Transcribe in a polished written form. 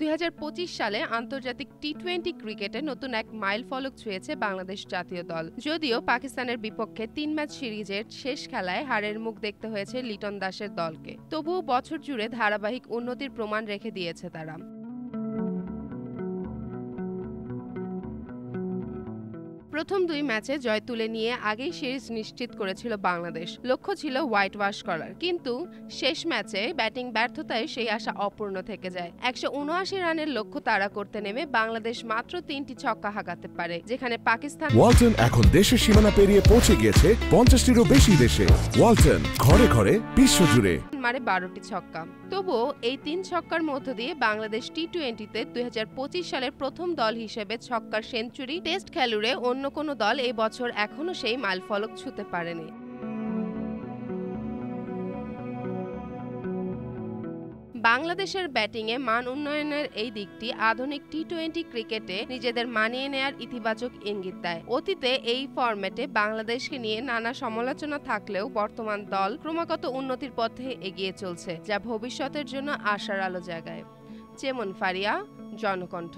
2025 সালে আন্তর্জাতিক টি-20 ক্রিকেটে নতুন এক মাইলফলক ছুঁয়েছে বাংলাদেশ জাতীয় দল। যদিও পাকিস্তানের বিপক্ষে 3 ম্যাচ সিরিজের শেষ খেলায় হারের মুখ দেখতে হয়েছে লিটন দাসের দলকে, তবুও বছর জুড়ে ধারাবাহিক উন্নতির প্রমাণ রেখে দিয়েছে তারা। প্রথম 2 ম্যাচে জয় তুলে নিয়ে আগেই সিরিজ নিশ্চিত করেছিল বাংলাদেশ। লক্ষ্য ছিল হোয়াইট ওয়াশ করার, কিন্তু শেষ ম্যাচে ব্যাটিং ব্যর্থতায় সেই আশা অপূর্ণ থেকে যায়। 179 রানের লক্ষ্য তাড়া করতে নেমে বাংলাদেশ মাত্র 3টি ছক্কা হাঁকাতে পারে, যেখানে পাকিস্তান। ওয়ালটন এখন দেশের সীমানা পেরিয়ে পৌঁছে গিয়েছে 50টিরও বেশি দেশে। ওয়ালটন, ঘরে ঘরে বিশ্বজুড়ে মারে 12টি ছক্কা। তবুও এই 3 ছক্কার মধ্য দিয়ে বাংলাদেশ টি-20তে 2025 সালের প্রথম দল হিসেবে ছক্কার সেঞ্চুরি। টেস্ট খেলুড়ে অন্য কোনো দল এই বছর এখনো সেই মাইলফলক ছুঁতে পারেনি। বাংলাদেশের ব্যাটিংয়ে মান উন্নয়নের এই দিকটি আধুনিক টি-20 ক্রিকেটে নিজেদের মানিয়ে নেয়ার ইতিবাচক ইঙ্গিত দেয়। অতীতে এই ফরম্যাটে বাংলাদেশকে নিয়ে নানা সমালোচনা থাকলেও বর্তমান দল ক্রমাগত উন্নতির পথে এগিয়ে চলছে, যা ভবিষ্যতের জন্য আশার আলো জাগায়। যেমন ফারিয়া, জনকণ্ঠ।